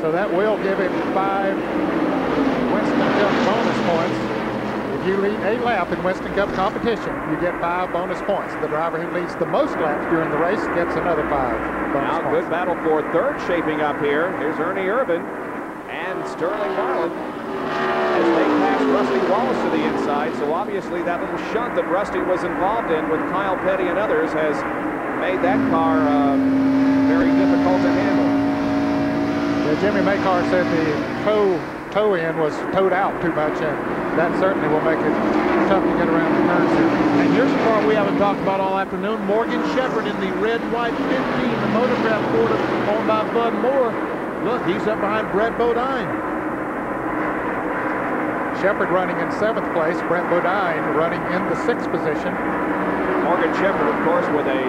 So that will give him 5 Winston Cup bonus points. If you lead a lap in Winston Cup competition, you get 5 bonus points. The driver who leads the most laps during the race gets another 5 bonus now, points. good battle for third shaping up here. Here's Ernie Irvan and Sterling Marlin as they pass Rusty Wallace to the inside. So obviously that little shunt that Rusty was involved in with Kyle Petty and others has made that car very difficult to handle. Yeah, Jimmy Makar said the toe end was towed out too much, and that certainly will make it tough to get around the turns here. And here's a car we haven't talked about all afternoon. Morgan Shepherd in the red, white 15, the Motograph Ford owned by Bud Moore. Look, he's up behind Brett Bodine. Shepherd running in 7th place, Brett Bodine running in the 6th position. Morgan Shepherd, of course, with a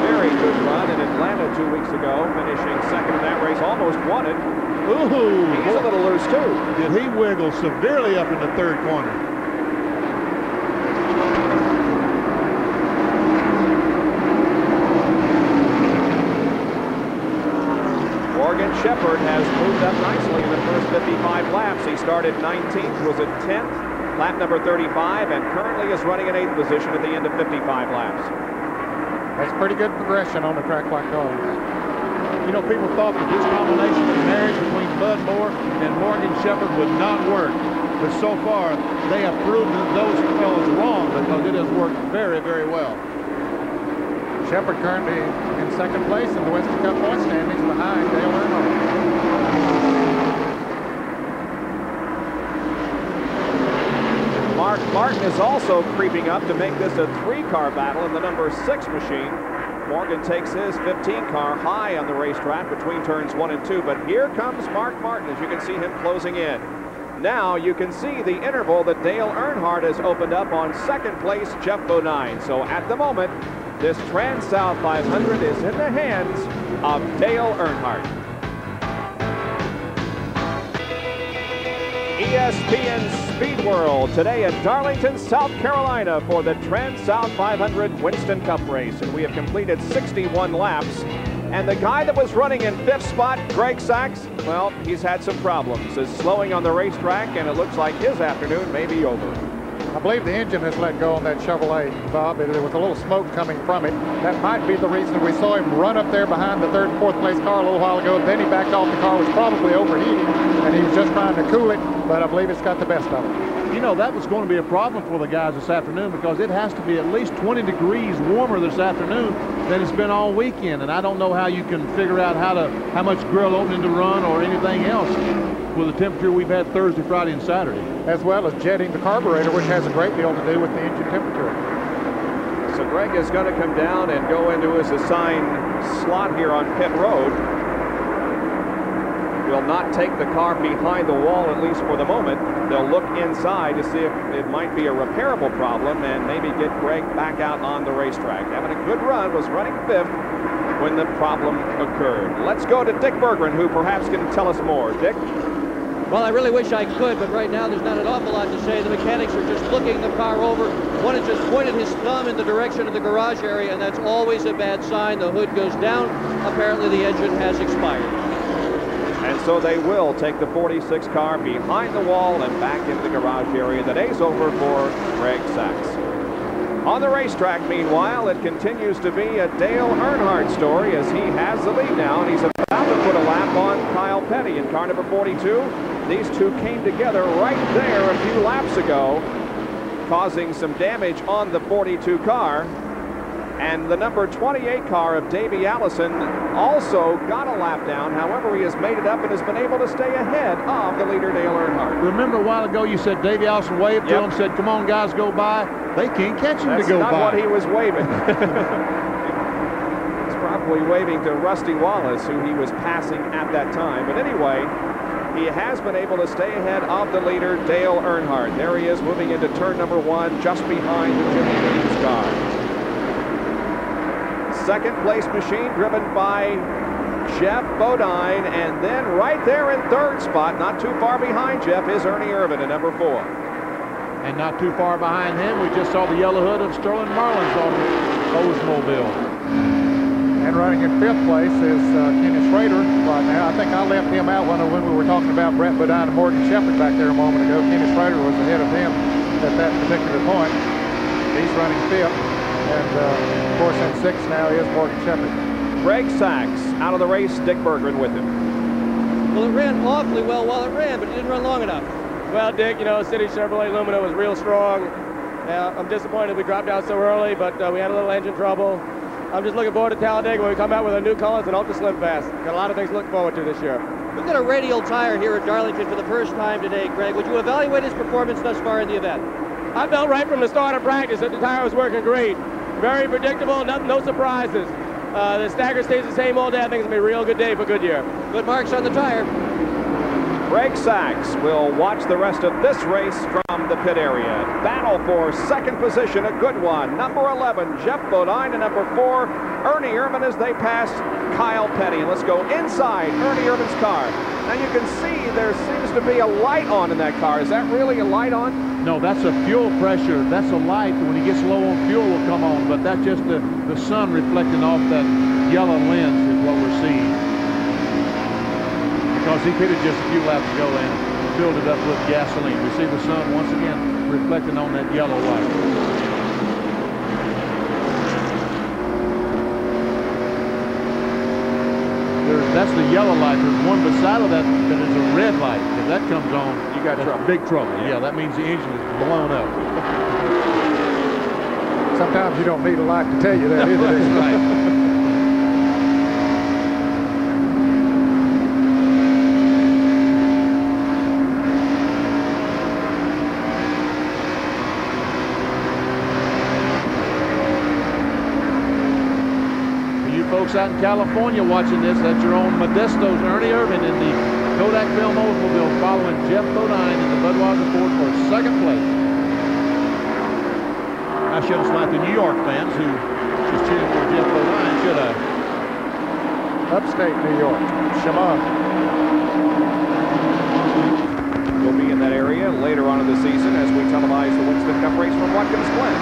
very good run in Atlanta 2 weeks ago, finishing second in that race, almost won it. Ooh, he's a little loose too. Did he wiggle severely up in the 3rd corner? Morgan Shepherd has moved up nicely in the first 55 laps. He started 19th, was at 10th, lap number 35, and currently is running in 8th position at the end of 55 laps. That's pretty good progression on a track like ours. You know, people thought that this combination of marriage between Bud Moore and Morgan Shepherd would not work. But so far, they have proven those fellows wrong because it has worked very, very well. Shepherd currently in 2nd place in the Winston Cup point standings behind Dale Earnhardt. Mark Martin is also creeping up to make this a 3-car battle in the number 6 machine. Morgan takes his 15-car high on the racetrack between turns 1 and 2, but here comes Mark Martin as you can see him closing in. Now you can see the interval that Dale Earnhardt has opened up on 2nd place Geoff Bodine. So at the moment, this Trans-South 500 is in the hands of Dale Earnhardt. ESPN Speed World today at Darlington, South Carolina for the Trans-South 500 Winston Cup race. And we have completed 61 laps. And the guy that was running in 5th spot, Greg Sachs, well, he's had some problems. Is slowing on the racetrack, and it looks like his afternoon may be over. I believe the engine has let go on that Chevrolet, Bob. There was a little smoke coming from it. That might be the reason we saw him run up there behind the 3rd and 4th place car a little while ago. Then he backed off. The car was probably overheating, and he was just trying to cool it, but I believe it's got the best of it. You know, that was going to be a problem for the guys this afternoon because it has to be at least 20 degrees warmer this afternoon than it's been all weekend. And I don't know how you can figure out how much grill opening to run or anything else with the temperature we've had Thursday, Friday, and Saturday. As well as jetting the carburetor, which has a great deal to do with the engine temperature. So Greg is going to come down and go into his assigned slot here on pit road. Will not take the car behind the wall, at least for the moment. They'll look inside to see if it might be a repairable problem and maybe get Greg back out on the racetrack. Having a good run, was running 5th when the problem occurred. Let's go to Dick Berggren, who perhaps can tell us more. Dick? Well, I really wish I could, but right now there's not an awful lot to say. The mechanics are just looking the car over. One has just pointed his thumb in the direction of the garage area, and that's always a bad sign. The hood goes down. Apparently the engine has expired. And so they will take the 46 car behind the wall and back into the garage area. The day's over for Greg Sachs. On the racetrack, meanwhile, it continues to be a Dale Earnhardt story as he has the lead now, and he's about to put a lap on Kyle Petty in car number 42. These two came together right there a few laps ago, causing some damage on the 42 car. And the number 28 car of Davey Allison also got a lap down. However, he has made it up and has been able to stay ahead of the leader, Dale Earnhardt. Remember a while ago you said Davey Allison waved to him, said, come on, guys, go by. They can't catch him to go by. That's not what he was waving. He's probably waving to Rusty Wallace, who he was passing at that time. But anyway, he has been able to stay ahead of the leader, Dale Earnhardt. There he is moving into turn number 1, just behind the Jimmy Williams car. 2nd place machine driven by Geoff Bodine, and then right there in 3rd spot, not too far behind Geoff, is Ernie Irvan in number 4. And not too far behind him, we just saw the yellow hood of Sterling Marlin's on Oldsmobile. And running in 5th place is Kenny Schrader right now. I think I left him out when we were talking about Brett Bodine and Morgan Shepherd back there a moment ago. Kenny Schrader was ahead of him at that particular point. He's running 5th. And, of course, in 6th now is Morgan Shepherd. Greg Sachs out of the race, Dick Berggren with him. Well, it ran awfully well while it ran, but it didn't run long enough. Well, Dick, you know, City Chevrolet Lumina was real strong. I'm disappointed we dropped out so early, but we had a little engine trouble. I'm just looking forward to Talladega when we come out with our new colors and Ultra Slim Fast. Got a lot of things to look forward to this year. We've got a radial tire here at Darlington for the first time today, Greg. Would you evaluate his performance thus far in the event? I felt right from the start of practice that the tire was working great. Very predictable, no surprises. The stagger stays the same all day. I think it's going to be a real good day for Goodyear. Good marks on the tire. Greg Sachs will watch the rest of this race from the pit area. Battle for second position, a good one. Number 11, Geoff Bodine, and number 4, Ernie Irvan as they pass Kyle Petty. And let's go inside Ernie Irvan's car. Now you can see there seems to be a light on in that car. Is that really a light on? No, that's a fuel pressure. That's a light. When he gets low on fuel, will come on. But that's just the sun reflecting off that yellow lens is what we're seeing. Because he pitted just a few laps ago and filled it up with gasoline. We see the sun once again reflecting on that yellow light. That's the yellow light. There's one beside of that that is a red light. If that comes on, you got trouble. Big trouble. Yeah, that means the engine is blown up. Sometimes you don't need a light to tell you that, either. That's right. Folks out in California watching this, that's your own Modesto's Ernie Irvan in the Kodak Film Oldsmobile following Geoff Bodine in the Budweiser Ford for second place. I should have slapped the New York fans who was cheering for Geoff Bodine, should I? Upstate New York, Shema. We'll be in that area later on in the season as we televise the Winston Cup race from Watkins Glen.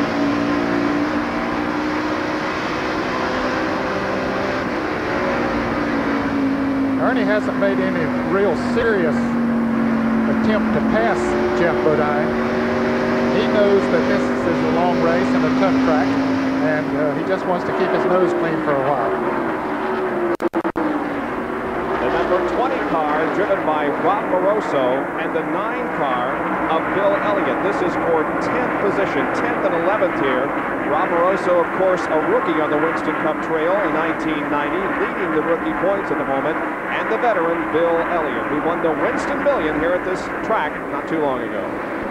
Ernie hasn't made any real serious attempt to pass Geoff Bodine. He knows that this is a long race and a tough track, and he just wants to keep his nose clean for a while. The number 20 car driven by Rob Moroso and the 9 car of Bill Elliott. This is for 10th position, 10th and 11th here. Rob Moroso, of course, a rookie on the Winston Cup Trail in 1990, leading the rookie points at the moment, and the veteran Bill Elliott, who won the Winston Million here at this track not too long ago.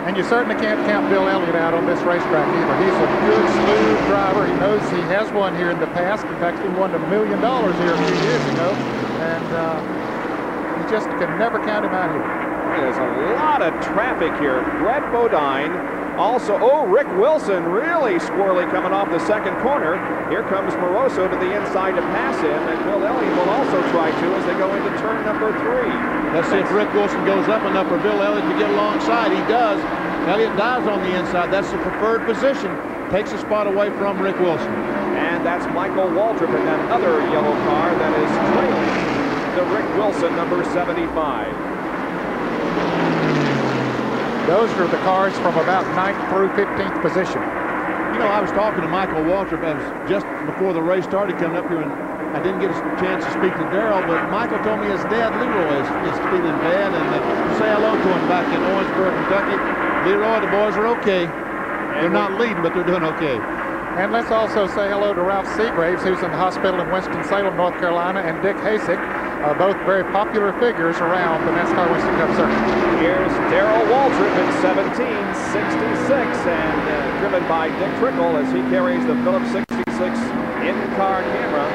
And you certainly can't count Bill Elliott out on this racetrack either. He's a good, smooth driver. He knows he has won here in the past. In fact, he won $1 million here a few years ago, and you just can never count him out here. There's a lot of traffic here. Brett Bodine. Also, Rick Wilson really squirrely coming off the second corner. Here comes Moroso to the inside to pass him, and Bill Elliott will also try to as they go into turn number 3. Let's see if Rick Wilson goes up enough for Bill Elliott to get alongside. He does. Elliott dives on the inside. That's the preferred position. Takes a spot away from Rick Wilson. And that's Michael Waltrip in that other yellow car that is trailing the Rick Wilson number 75. Those are the cars from about 9th through 15th position. You know, I was talking to Michael Waltrip just before the race started coming up here, and I didn't get a chance to speak to Darrell, but Michael told me his dad, Leroy, is feeling bad, and say hello to him back in Orangeburg, Kentucky. Leroy, the boys are okay. They're not leading, but they're doing okay. And let's also say hello to Ralph Seagraves, who's in the hospital in Winston-Salem, North Carolina, and Dick Hasek, both very popular figures around the NASCAR Winston Cup circuit. Here's Darrell Waltrip in 1766, and driven by Dick Trickle as he carries the Phillips 66 in-car camera.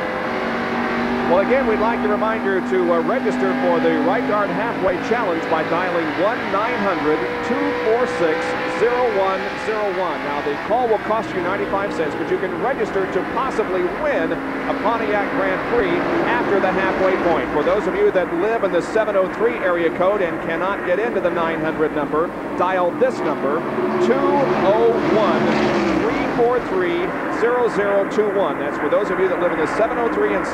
Well, again, we'd like to remind you to register for the Right Guard Halfway Challenge by dialing 1-900-246-0101. Now, the call will cost you 95 cents, but you can register to possibly win a Pontiac Grand Prix after the halfway point. For those of you that live in the 703 area code and cannot get into the 900 number, dial this number, 201-3 243-0021. That's for those of you that live in the 703 and